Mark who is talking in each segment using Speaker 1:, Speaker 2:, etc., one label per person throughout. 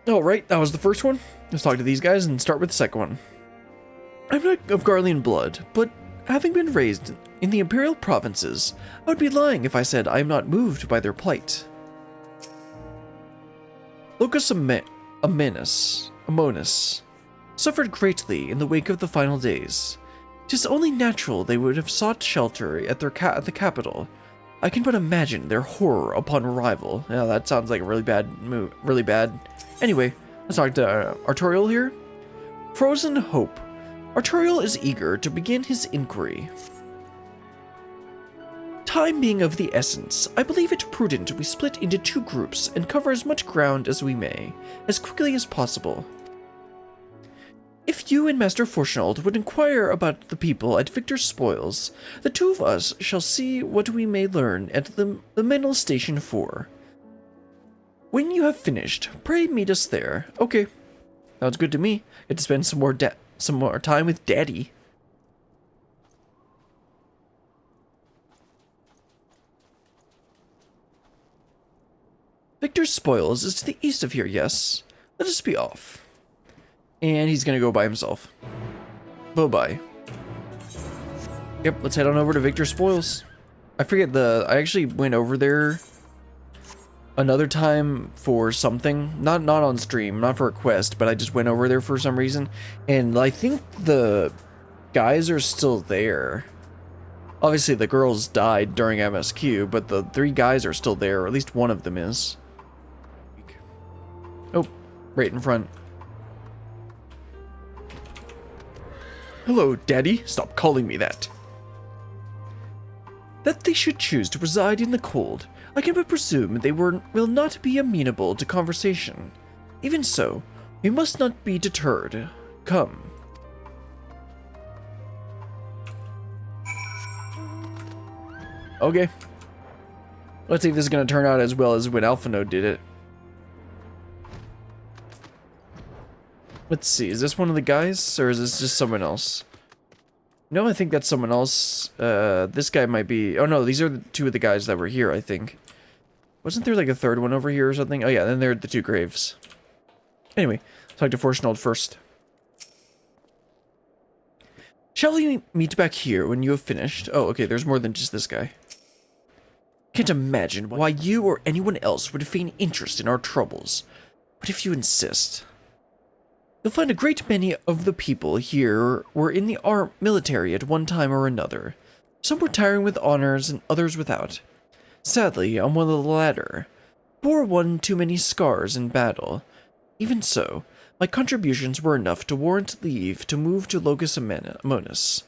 Speaker 1: Alright, that was the first one. Let's talk to these guys and start with the second one. I'm not of Garlean blood, but having been raised in the Imperial provinces, I would be lying if I said I am not moved by their plight. Locus Amonis suffered greatly in the wake of the final days. 'Tis only natural they would have sought shelter at the capital. I can but imagine their horror upon arrival. Yeah, that sounds like a really bad move. Really bad. Anyway, let's talk to Artorial here. Frozen Hope. Artorial is eager to begin his inquiry. Time being of the essence, I believe it prudent we split into two groups and cover as much ground as we may, as quickly as possible. If you and Master Forshnold would inquire about the people at Victor's Spoils, the two of us shall see what we may learn at the Mental Station 4. When you have finished, pray meet us there. Okay, sounds good to me. Get to spend some more time with Daddy. Victor's Spoils is to the east of here, yes. Let us be off. And he's gonna go by himself. Bye-bye. Yep, let's head on over to Victor's Spoils. I forget I actually went over there another time for something. Not on stream, not for a quest, but I just went over there for some reason. And I think the guys are still there. Obviously the girls died during MSQ, but the 3 guys are still there, or at least one of them is. Oh, right in front. Hello, Daddy. Stop calling me that. That they should choose to reside in the cold, I can but presume they will not be amenable to conversation. Even so, we must not be deterred. Come. Okay. Let's see if this is going to turn out as well as when Alphino did it. Let's see, is this one of the guys, or is this just someone else? No, I think that's someone else. This guy might be... Oh no, these are the 2 of the guys that were here, I think. Wasn't there like a 3rd one over here or something? Oh yeah, then there are the 2 graves. Anyway, let's talk to Forshnold first. Shall we meet back here when you have finished? Oh, okay, there's more than just this guy. Can't imagine why you or anyone else would feign interest in our troubles. But if you insist... You'll find a great many of the people here were in the military at one time or another. Some retiring with honors and others without. Sadly, I'm one of the latter. Bore one too many scars in battle. Even so, my contributions were enough to warrant leave to move to Locus Amonis.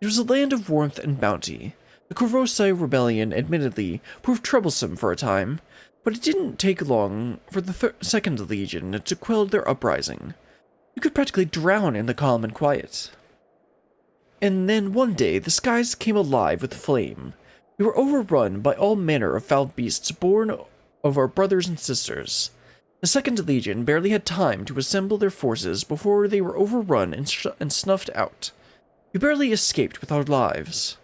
Speaker 1: It was a land of warmth and bounty. The Corvosi rebellion, admittedly, proved troublesome for a time, but it didn't take long for the Second Legion to quell their uprising. You could practically drown in the calm and quiet. And then one day the skies came alive with flame. We were overrun by all manner of foul beasts born of our brothers and sisters. The Second Legion barely had time to assemble their forces before they were overrun and snuffed out. We barely escaped with our lives.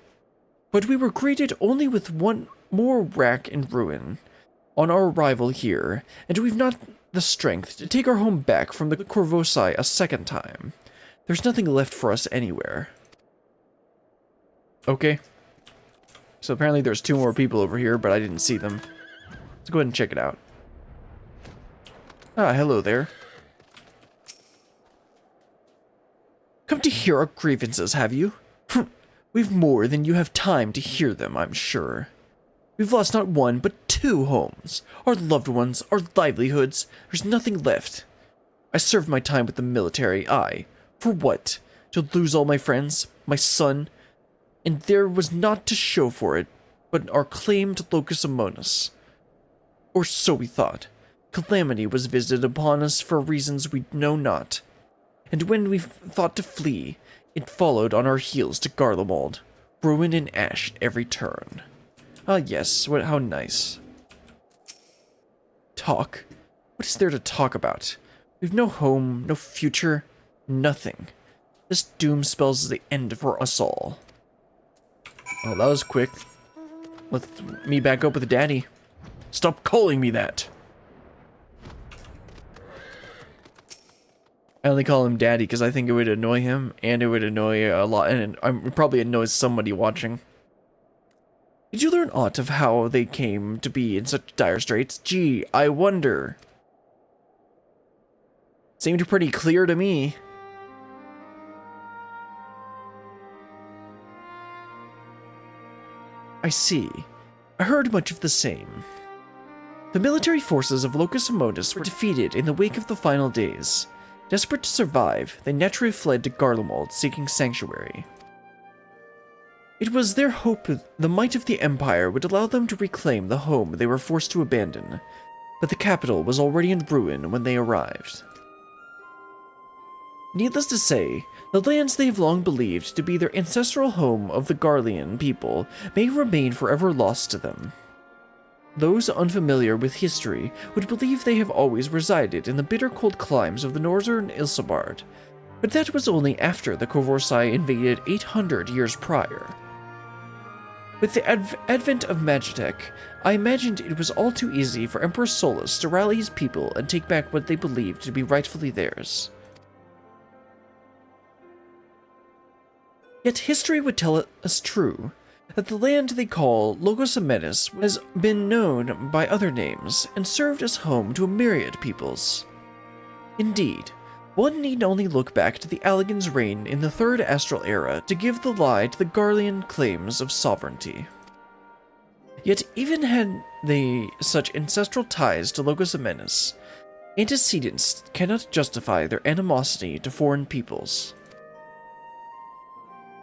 Speaker 1: But we were greeted only with one more wrack and ruin on our arrival here, and we've not the strength to take our home back from the Corvosi a second time. There's nothing left for us anywhere. Okay. So apparently there's 2 more people over here, but I didn't see them. Let's go ahead and check it out. Ah, hello there. Come to hear our grievances, have you? We've more than you have time to hear them, I'm sure. We've lost not 1, but 2 homes. Our loved ones, our livelihoods. There's nothing left. I served my time with the military, for what? To lose all my friends, my son? And there was naught to show for it, but our claim to Locus Amonis. Or so we thought. Calamity was visited upon us for reasons we know not. And when we thought to flee, it followed on our heels to Garlemald, ruin and ash at every turn. Ah yes, how nice. Talk? What is there to talk about? We've no home, no future, nothing. This doom spells the end for us all. Oh, that was quick. Let me back up with Daddy. Stop calling me that! I only call him Daddy because I think it would annoy him, and it would annoy a lot, and it would probably annoy somebody watching. Did you learn aught of how they came to be in such dire straits? Gee, I wonder. Seemed pretty clear to me. I see. I heard much of the same. The military forces of Locus Amotus were defeated in the wake of the final days. Desperate to survive, they naturally fled to Garlemald, seeking sanctuary. It was their hope the might of the Empire would allow them to reclaim the home they were forced to abandon, but the capital was already in ruin when they arrived. Needless to say, the lands they have long believed to be their ancestral home of the Garlean people may remain forever lost to them. Those unfamiliar with history would believe they have always resided in the bitter cold climes of the northern Ilsabard, but that was only after the Kovorsai invaded 800 years prior. With the advent of Magitech, I imagined it was all too easy for Emperor Solus to rally his people and take back what they believed to be rightfully theirs. Yet history would tell us true, that the land they call Logos Ametis has been known by other names and served as home to a myriad peoples. Indeed, one need only look back to the Allagan's reign in the Third Astral Era to give the lie to the Garlean claims of sovereignty. Yet even had they such ancestral ties to Logos Ametis, antecedents cannot justify their animosity to foreign peoples.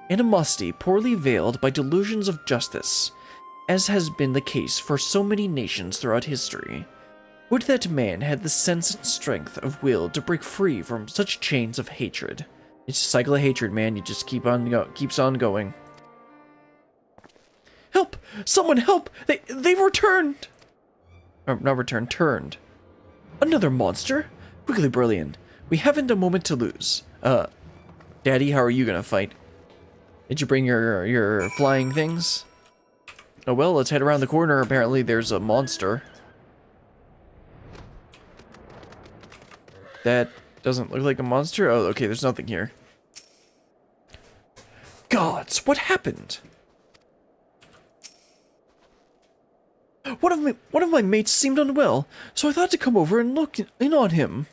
Speaker 1: Animosity poorly veiled by delusions of justice, as has been the case for so many nations throughout history. Would that man had the sense and strength of will to break free from such chains of hatred. It's a cycle of hatred, man. You just keeps on going. Help! Someone help! They've returned! Or not returned, turned. Another monster? Quickly, Brilliant. We haven't a moment to lose. Daddy, how are you gonna fight? Did you bring your flying things? Oh well, let's head around the corner. Apparently there's a monster. That doesn't look like a monster. Oh, okay, there's nothing here. Gods, what happened? One of my mates seemed unwell, so I thought to come over and look in on him.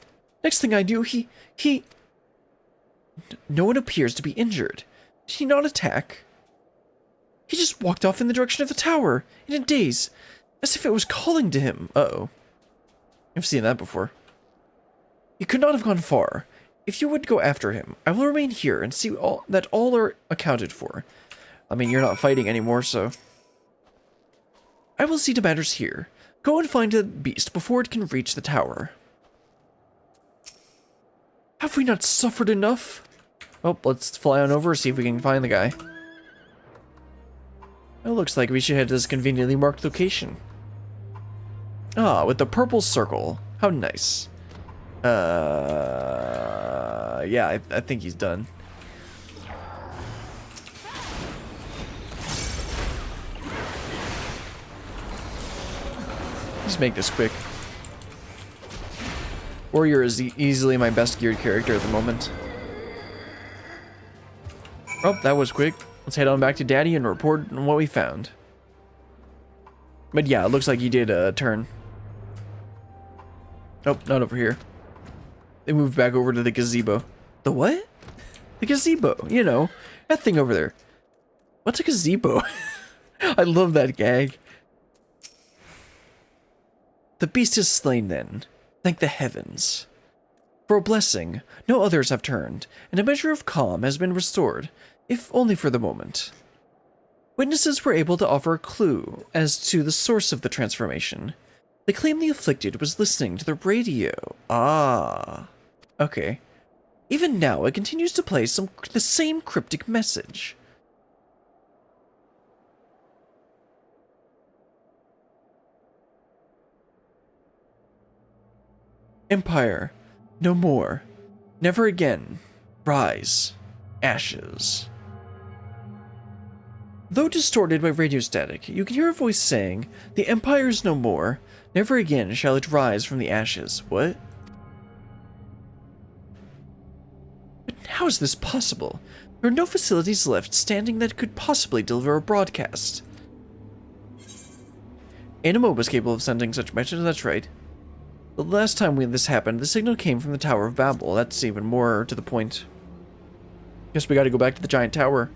Speaker 1: Next thing I knew, no one appears to be injured. Did he not attack? He just walked off in the direction of the tower, in a daze, as if it was calling to him. Uh-oh. I've seen that before. He could not have gone far. If you would go after him, I will remain here and see that all are accounted for. I mean, you're not fighting anymore, so... I will see to matters here. Go and find the beast before it can reach the tower. Have we not suffered enough? Well, let's fly on over, see if we can find the guy. It looks like we should head to this conveniently marked location. Ah, with the purple circle. How nice. Yeah, I think he's done. Just make this quick. Warrior is easily my best geared character at the moment. Oh, that was quick. Let's head on back to Daddy and report on what we found. But yeah, it looks like he did a turn. Oh, not over here. They moved back over to the gazebo. The what? The gazebo, you know, that thing over there. What's a gazebo? I love that gag. The beast is slain then. Thank the heavens. For a blessing, no others have turned, and a measure of calm has been restored, if only for the moment. Witnesses were able to offer a clue as to the source of the transformation. They claim the afflicted was listening to the radio. Ah. Okay. Even now, it continues to play the same cryptic message. Empire. No more. Never again. Rise. Ashes. Though distorted by radio static, you can hear a voice saying, "The Empire is no more. Never again shall it rise from the ashes." What? How is this possible? There are no facilities left standing that could possibly deliver a broadcast. Anima was capable of sending such messages, that's right. The last time this happened, the signal came from the Tower of Babel. That's even more to the point. Guess we gotta go back to the giant tower.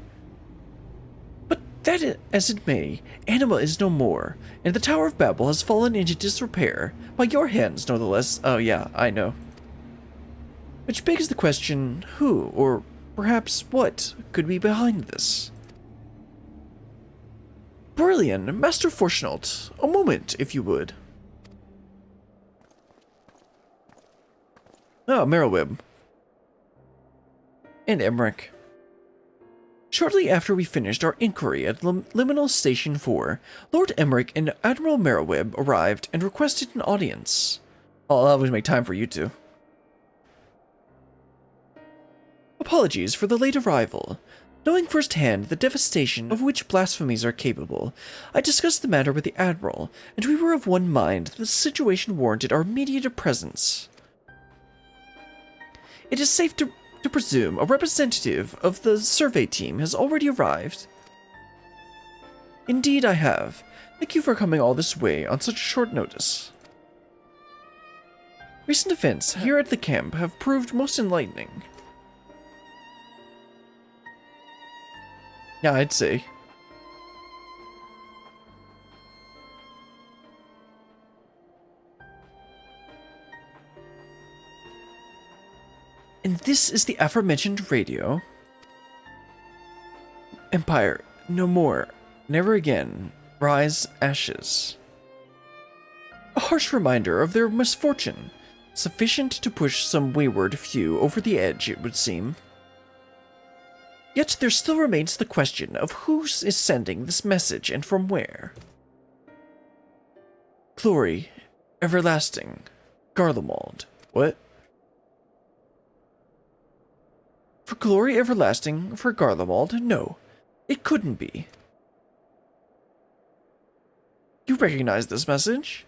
Speaker 1: But that as it may, Anima is no more, and the Tower of Babel has fallen into disrepair, by your hands no less. Oh yeah, I know. Which begs the question, who, or perhaps what, could be behind this? Brilliant, Master Fortunaut, a moment, if you would. Oh, Merylweb. And Emmerich. Shortly after we finished our inquiry at Liminal Station 4, Lord Emmerich and Admiral Merylweb arrived and requested an audience. I'll always make time for you two. Apologies for the late arrival. Knowing firsthand the devastation of which blasphemies are capable, I discussed the matter with the Admiral, and we were of one mind that the situation warranted our immediate presence. It is safe to presume a representative of the survey team has already arrived. Indeed, I have. Thank you for coming all this way on such short notice. Recent events here at the camp have proved most enlightening. Yeah, I'd say. And this is the aforementioned radio. Empire, no more. Never again. Rise, ashes. A harsh reminder of their misfortune. Sufficient to push some wayward few over the edge, it would seem. Yet there still remains the question of who is sending this message and from where. Glory, everlasting, Garlemald. What? For glory everlasting for Garlemald? No, it couldn't be. You recognize this message?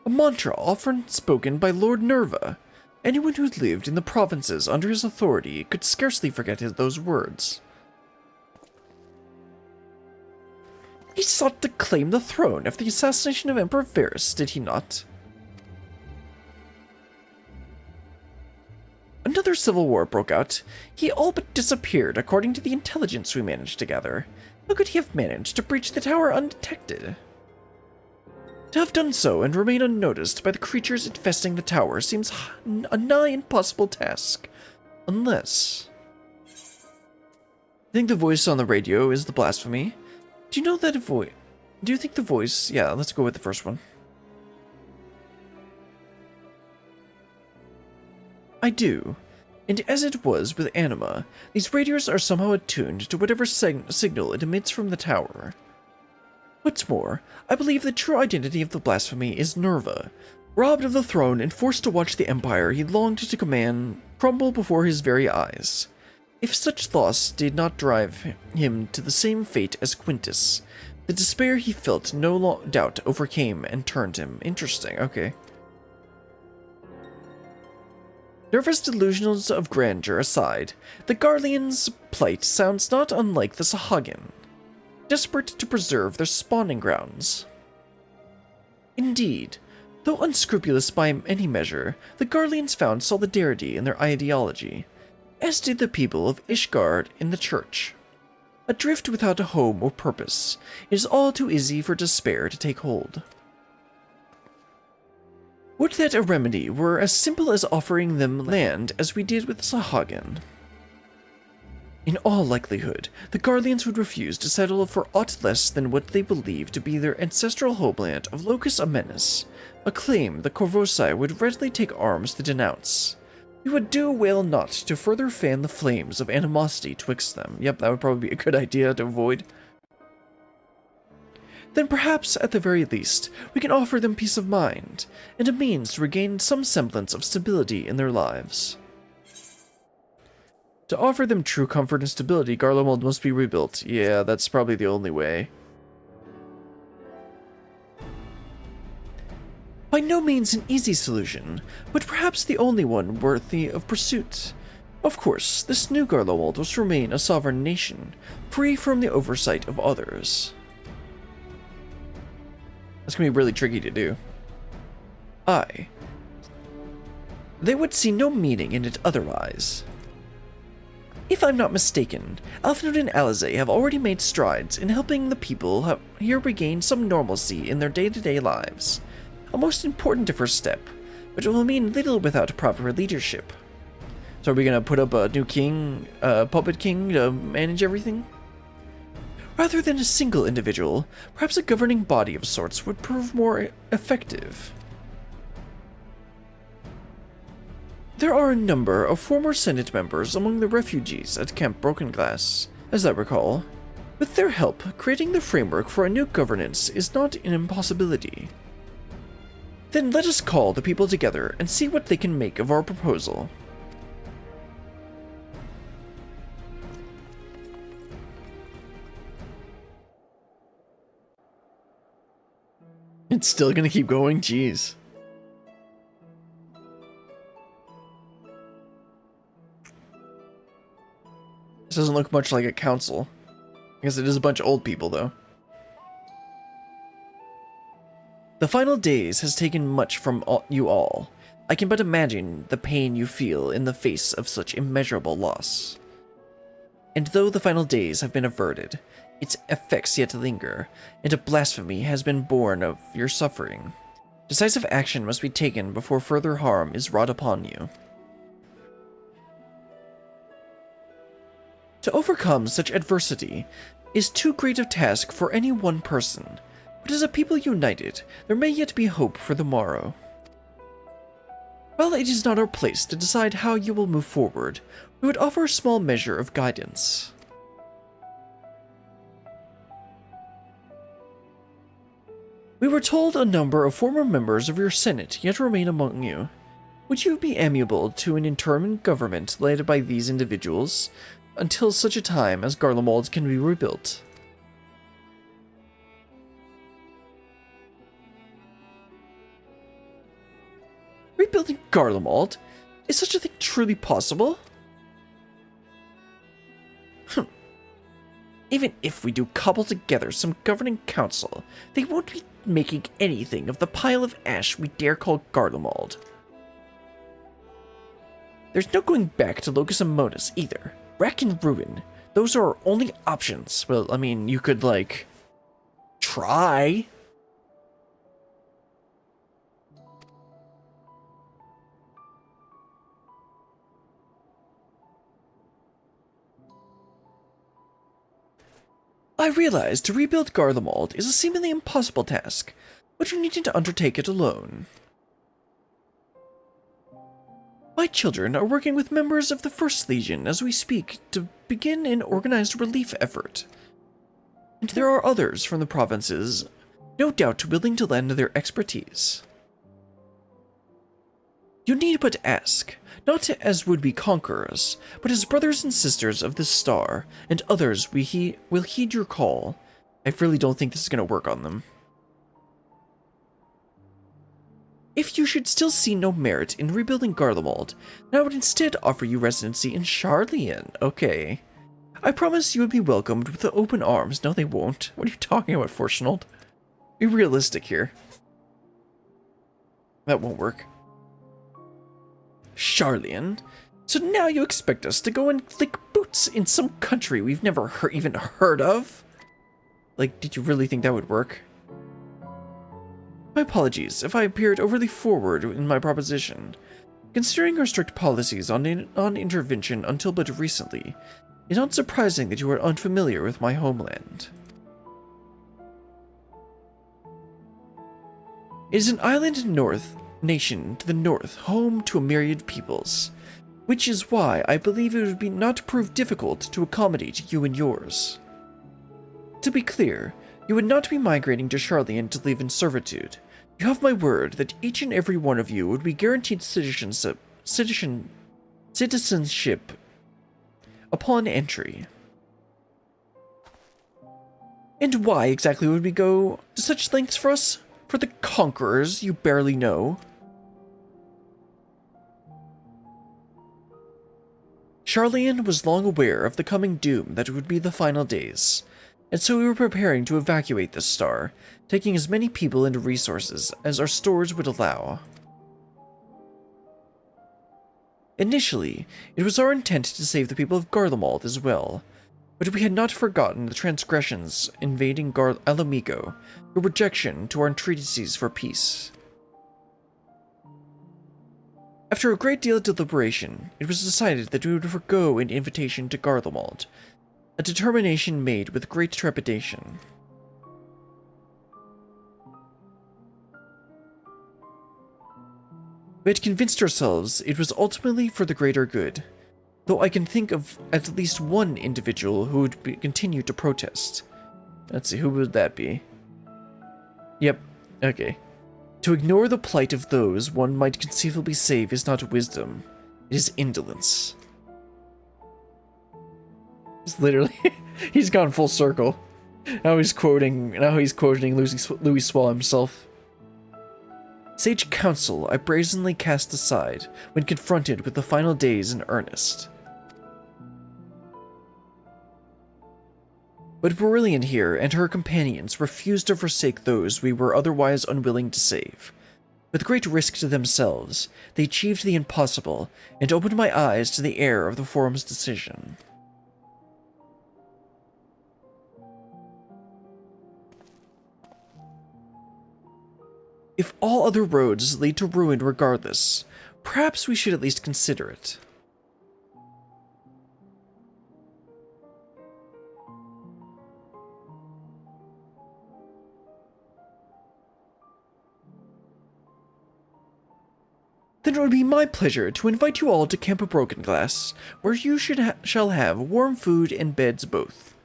Speaker 1: A mantra often spoken by Lord Nerva. Anyone who lived in the provinces under his authority could scarcely forget those words. He sought to claim the throne after the assassination of Emperor Varus, did he not? Another civil war broke out. He all but disappeared, according to the intelligence we managed to gather. How could he have managed to breach the tower undetected? To have done so and remain unnoticed by the creatures infesting the tower seems a nigh impossible task. Unless... I think the voice on the radio is the Blasphemy. Do you know that voice? Do you think the voice... Yeah, let's go with the first one. I do. And as it was with Anima, these radios are somehow attuned to whatever signal it emits from the tower. What's more, I believe the true identity of the Blasphemy is Nerva. Robbed of the throne and forced to watch the empire he longed to command crumble before his very eyes. If such loss did not drive him to the same fate as Quintus, the despair he felt no doubt overcame and turned him. Interesting, okay. Nerva's delusions of grandeur aside, the Garleans' plight sounds not unlike the Sahagin, desperate to preserve their spawning grounds. Indeed, though unscrupulous by any measure, the Garleans found solidarity in their ideology, as did the people of Ishgard in the church. Adrift without a home or purpose, it is all too easy for despair to take hold. Would that a remedy were as simple as offering them land as we did with Sahagin. In all likelihood, the Garleans would refuse to settle for aught less than what they believe to be their ancestral homeland of Locus Amenus, a claim the Corvosi would readily take arms to denounce. We would do well not to further fan the flames of animosity twixt them. Yep, that would probably be a good idea to avoid. Then perhaps, at the very least, we can offer them peace of mind, and a means to regain some semblance of stability in their lives. To offer them true comfort and stability, Garlemald must be rebuilt. Yeah, that's probably the only way. By no means an easy solution, but perhaps the only one worthy of pursuit. Of course, this new Garlemald must remain a sovereign nation, free from the oversight of others. That's gonna be really tricky to do. They would see no meaning in it otherwise. If I'm not mistaken, Alfred and Alizé have already made strides in helping the people here regain some normalcy in their day-to-day lives. A most important first step, but it will mean little without proper leadership. So are we gonna put up a new king, puppet king to manage everything? Rather than a single individual, perhaps a governing body of sorts would prove more effective. There are a number of former Senate members among the refugees at Camp Broken Glass, as I recall. With their help, creating the framework for a new governance is not an impossibility. Then let us call the people together and see what they can make of our proposal. It's still gonna keep going? Jeez. This doesn't look much like a council. I guess it is a bunch of old people, though. The final days has taken much from you all. I can but imagine the pain you feel in the face of such immeasurable loss. And though the final days have been averted, its effects yet linger, and a blasphemy has been born of your suffering. Decisive action must be taken before further harm is wrought upon you. To overcome such adversity is too great a task for any one person, but as a people united, there may yet be hope for the morrow. While it is not our place to decide how you will move forward, we would offer a small measure of guidance. We were told a number of former members of your Senate yet remain among you. Would you be amiable to an interim government led by these individuals, until such a time as Garlemald can be rebuilt? Rebuilding Garlemald? Is such a thing truly possible? Even if we do cobble together some governing council, they won't be making anything of the pile of ash we dare call Garlemald. There's no going back to Locus Amonis either. Rack and ruin. Those are our only options. Well, I mean, you could, like, try. I realize to rebuild Garlemald is a seemingly impossible task, but you needn't undertake it alone. My children are working with members of the First Legion as we speak to begin an organized relief effort. And there are others from the provinces, no doubt willing to lend their expertise. You need but ask, not as would-be conquerors, but as brothers and sisters of this star, and others will heed your call. I really don't think this is going to work on them. If you should still see no merit in rebuilding Garlemald, then I would instead offer you residency in Charlian. Okay. I promise you would be welcomed with open arms. No, they won't. What are you talking about, Fortunold? Be realistic here. That won't work. Charlian? So now you expect us to go and lick boots in some country we've never even heard of? Like, did you really think that would work? My apologies if I appeared overly forward in my proposition. Considering our strict policies on intervention until but recently, it's not surprising that you are unfamiliar with my homeland. It is an island nation to the north, home to a myriad peoples, which is why I believe it would not prove difficult to accommodate you and yours. To be clear, you would not be migrating to Charlian to live in servitude. You have my word that each and every one of you would be guaranteed citizenship upon entry. And why exactly would we go to such lengths for us? For the conquerors you barely know. Charlian was long aware of the coming doom that would be the final days, and so we were preparing to evacuate this star, taking as many people and resources as our stores would allow. Initially, it was our intent to save the people of Garlemald as well, but we had not forgotten the transgressions invading Alamigo, the rejection to our entreaties for peace. After a great deal of deliberation, it was decided that we would forego an invitation to Garlemald, a determination made with great trepidation. We had convinced ourselves it was ultimately for the greater good, though I can think of at least one individual who would continue to protest. Let's see, who would that be? Yep, okay. To ignore the plight of those one might conceivably save is not wisdom, it is indolence. It's literally, he's gone full circle. Now he's quoting Louis Swall himself. Sage counsel I brazenly cast aside when confronted with the final days in earnest. But Brilliant here and her companions refused to forsake those we were otherwise unwilling to save. With great risk to themselves, they achieved the impossible and opened my eyes to the error of the Forum's decision. If all other roads lead to ruin regardless, perhaps we should at least consider it. Then it would be my pleasure to invite you all to Camp Broken Glass, where you shall have warm food and beds both.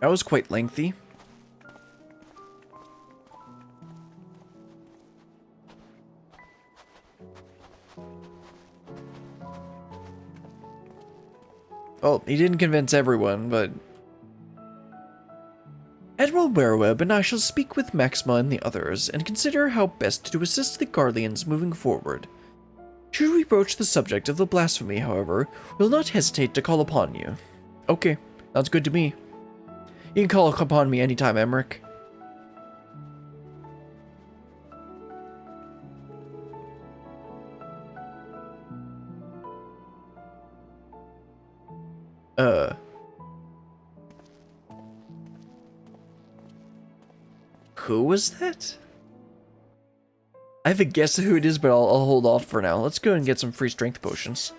Speaker 1: That was quite lengthy. Well, he didn't convince everyone, but... Admiral Meroweb and I shall speak with Maxima and the others, and consider how best to assist the Guardians moving forward. Should we broach the subject of the blasphemy, however, we'll not hesitate to call upon you. Okay, sounds good to me. You can call upon me anytime, Emmerich. Who was that? I have a guess of who it is, but I'll hold off for now. Let's go and get some free strength potions.